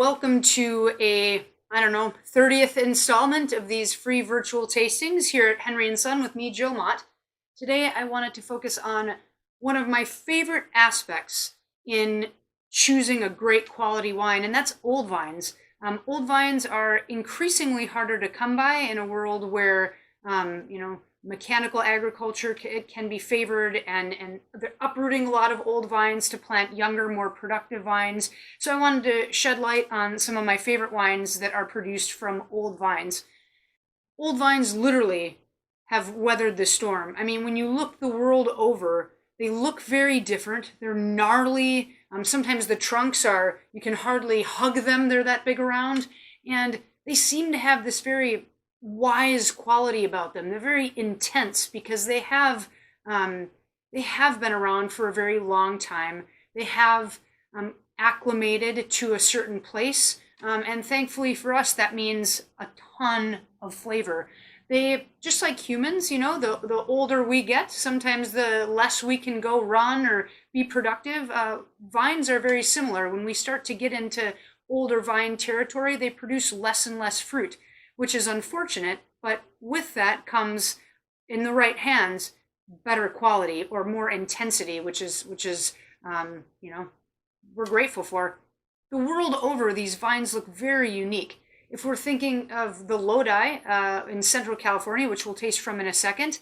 welcome to a, 30th installment of these free virtual tastings here at Henry & Son with me, Jill Mott. Today I wanted to focus on one of my favorite aspects in choosing a great quality wine, and that's old vines. Old vines are increasingly harder to come by in a world where, mechanical agriculture can be favored, and they're uprooting a lot of old vines to plant younger, more productive vines. So I wanted to shed light on some of my favorite wines that are produced from old vines. Old vines literally have weathered the storm. I mean, when you look the world over, they look very different. They're gnarly. Sometimes the trunks you can hardly hug them. They're that big around. And they seem to have this very wise quality about them. They're very intense because they have been around for a very long time. They have acclimated to a certain place, and thankfully for us, that means a ton of flavor. They, just like humans, the older we get, sometimes the less we can go run or be productive. Vines are very similar. When we start to get into older vine territory, they produce less and less fruit, which is unfortunate, but with that comes, in the right hands, better quality or more intensity, which is we're grateful for. The world over, these vines look very unique. If we're thinking of the Lodi in Central California, which we'll taste from in a second,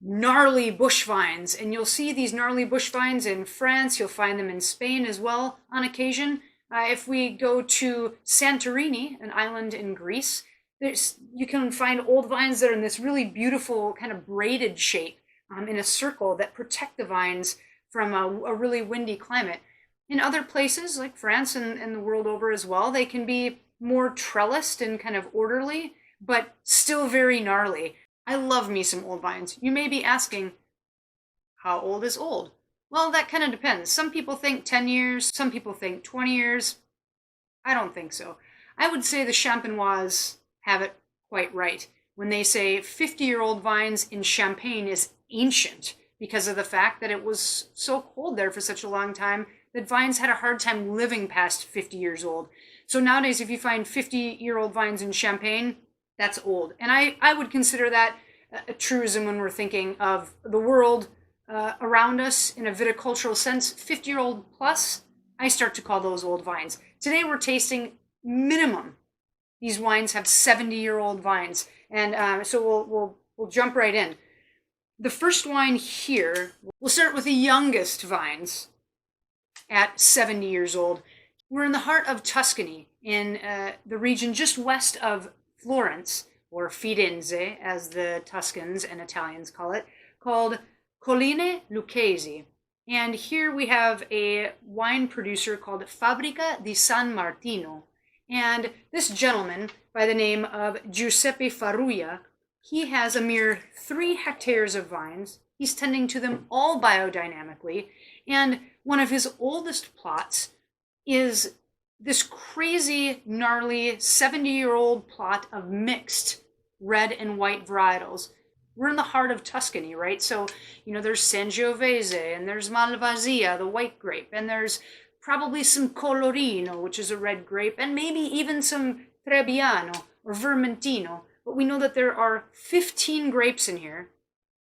gnarly bush vines, and you'll see these gnarly bush vines in France. You'll find them in Spain as well on occasion. If we go to Santorini, an island in Greece, you can find old vines that are in this really beautiful kind of braided shape in a circle that protect the vines from a really windy climate. In other places, like France and the world over as well, they can be more trellised and kind of orderly, but still very gnarly. I love me some old vines. You may be asking, how old is old? Well, that kind of depends. Some people think 10 years, some people think 20 years. I don't think so. I would say the Champenois have it quite right when they say 50-year-old vines in Champagne is ancient because of the fact that it was so cold there for such a long time that vines had a hard time living past 50 years old. So nowadays, if you find 50-year-old vines in Champagne, that's old. And I would consider that a truism when we're thinking of the world around us in a viticultural sense. 50-year-old plus, I start to call those old vines. Today we're tasting minimum. These wines have 70-year-old vines, and so we'll jump right in. The first wine here, we'll start with the youngest vines at 70 years old. We're in the heart of Tuscany, in the region just west of Florence, or Firenze, as the Tuscans and Italians call it, called Colline Lucchesi. And here we have a wine producer called Fabbrica di San Martino. And this gentleman, by the name of Giuseppe Farruia, he has a mere 3 hectares of vines. He's tending to them all biodynamically. And one of his oldest plots is this crazy, gnarly 70-year-old plot of mixed red and white varietals. We're in the heart of Tuscany, right? So, there's Sangiovese, and there's Malvasia, the white grape, and there's probably some Colorino, which is a red grape, and maybe even some Trebbiano or Vermentino. But we know that there are 15 grapes in here,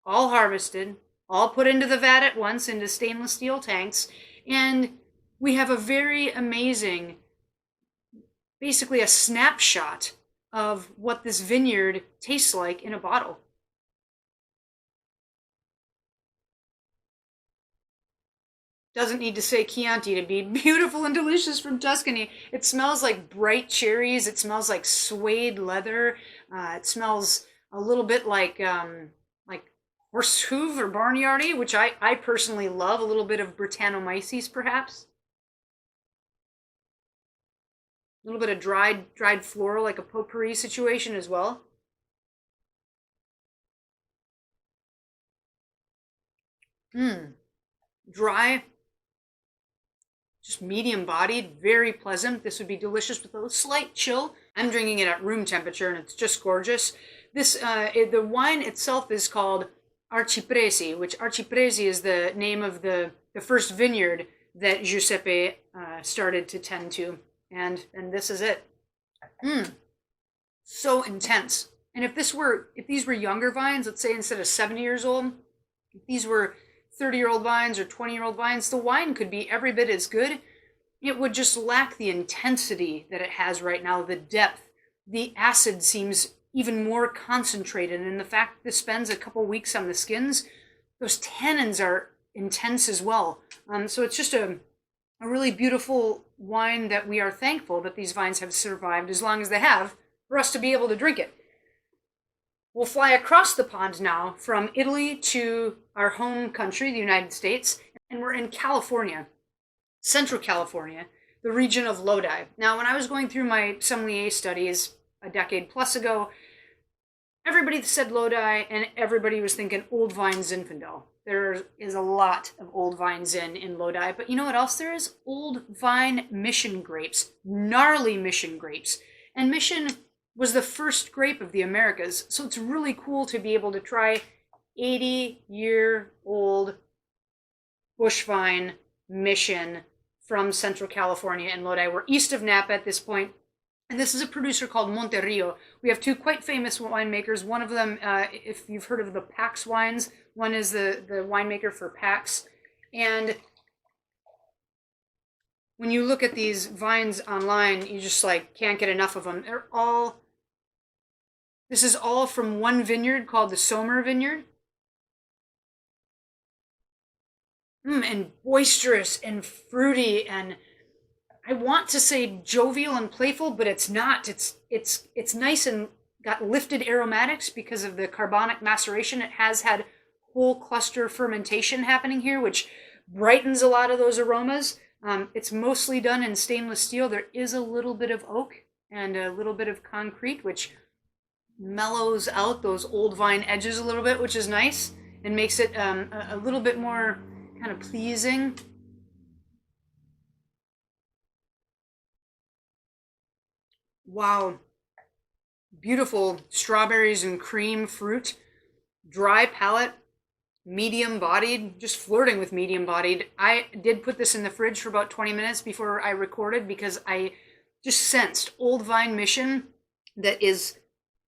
all harvested, all put into the vat at once, into stainless steel tanks, and we have a very amazing, basically a snapshot of what this vineyard tastes like in a bottle. Doesn't need to say Chianti to be beautiful and delicious from Tuscany. It smells like bright cherries. It smells like suede leather. It smells a little bit like horse hoof or barnyardy, which I personally love. A little bit of Brettanomyces, perhaps. A little bit of dried floral, like a potpourri situation as well. Dry, just medium bodied, very pleasant. This would be delicious with a slight chill. I'm drinking it at room temperature, and it's just gorgeous. The wine itself is called Arcipresi, which Arcipresi is the name of the first vineyard that Giuseppe started to tend to. And this is it. So intense. And if these were younger vines, let's say instead of 70 years old, if these were 30-year-old vines or 20-year-old vines, the wine could be every bit as good. It would just lack the intensity that it has right now, the depth. The acid seems even more concentrated, and the fact this spends a couple weeks on the skins, those tannins are intense as well. So it's just a really beautiful wine that we are thankful that these vines have survived as long as they have for us to be able to drink it. We'll fly across the pond now from Italy to our home country, the United States, and we're in California, Central California, the region of Lodi. Now, when I was going through my sommelier studies a decade plus ago, everybody said Lodi, and everybody was thinking Old Vine Zinfandel. There is a lot of Old Vine Zin in Lodi, but you know what else there is? Old Vine Mission grapes, gnarly Mission grapes. And Mission was the first grape of the Americas, so it's really cool to be able to try 80-year-old bush vine Mission from Central California and Lodi. We're east of Napa at this point, and this is a producer called Monterrio. We have two quite famous winemakers. One of them, if you've heard of the Pax wines, one is the winemaker for Pax. And when you look at these vines online, you just can't get enough of them. This is all from one vineyard called the Sommer Vineyard. And boisterous and fruity, and I want to say jovial and playful, but it's not. It's nice and got lifted aromatics because of the carbonic maceration. It has had whole cluster fermentation happening here, which brightens a lot of those aromas. It's mostly done in stainless steel. There is a little bit of oak and a little bit of concrete, which mellows out those old vine edges a little bit, which is nice and makes it a little bit more kind of pleasing. Wow. Beautiful strawberries and cream fruit. Dry palate. Medium bodied. Just flirting with medium bodied. I did put this in the fridge for about 20 minutes before I recorded because I just sensed Old Vine Mission that is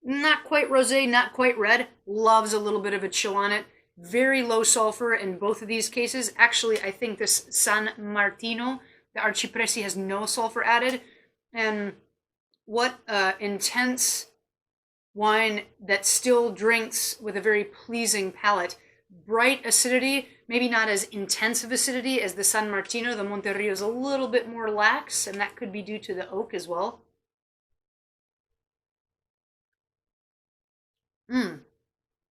not quite rosé, not quite red. Loves a little bit of a chill on it. Very low sulfur in both of these cases. Actually, I think this San Martino, the Arcipresi, has no sulfur added. And what intense wine that still drinks with a very pleasing palate. Bright acidity, maybe not as intense of acidity as the San Martino. The Monterrio is a little bit more lax, and that could be due to the oak as well.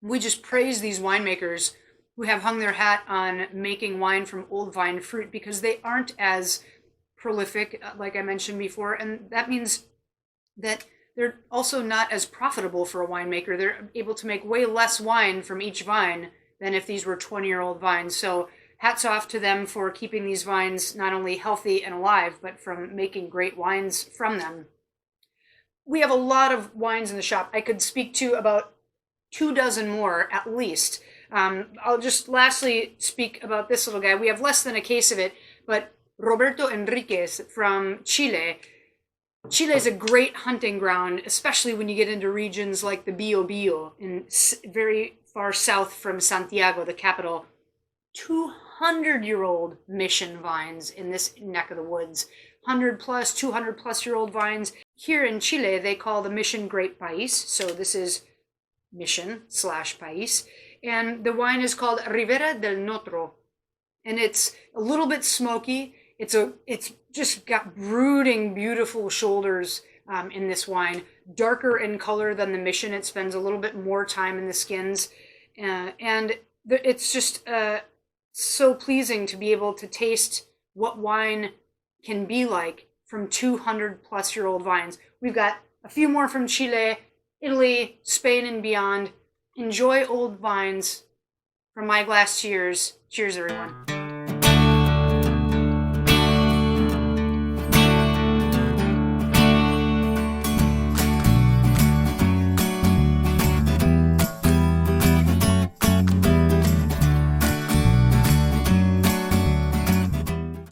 We just praise these winemakers who have hung their hat on making wine from old vine fruit because they aren't as prolific, like I mentioned before, and that means that they're also not as profitable for a winemaker. They're able to make way less wine from each vine than if these were 20-year-old vines. So hats off to them for keeping these vines not only healthy and alive, but from making great wines from them. We have a lot of wines in the shop. I could speak to about 24 more at least. I'll just lastly speak about this little guy. We have less than a case of it, but Roberto Enriquez from Chile. Chile is a great hunting ground, especially when you get into regions like the Biobío, in very far south from Santiago, the capital. 200-year-old Mission vines in this neck of the woods. 100 plus, 200 plus year old vines. Here in Chile, they call the Mission Grape País. So this is Mission / País. And the wine is called Ribera del Notro. And it's a little bit smoky. It's just got brooding, beautiful shoulders in this wine. Darker in color than the Mission. It spends a little bit more time in the skins. And it's just so pleasing to be able to taste what wine can be like from 200 plus year old vines. We've got a few more from Chile, Italy, Spain, and beyond. Enjoy old vines. From my glass, cheers. Cheers, everyone.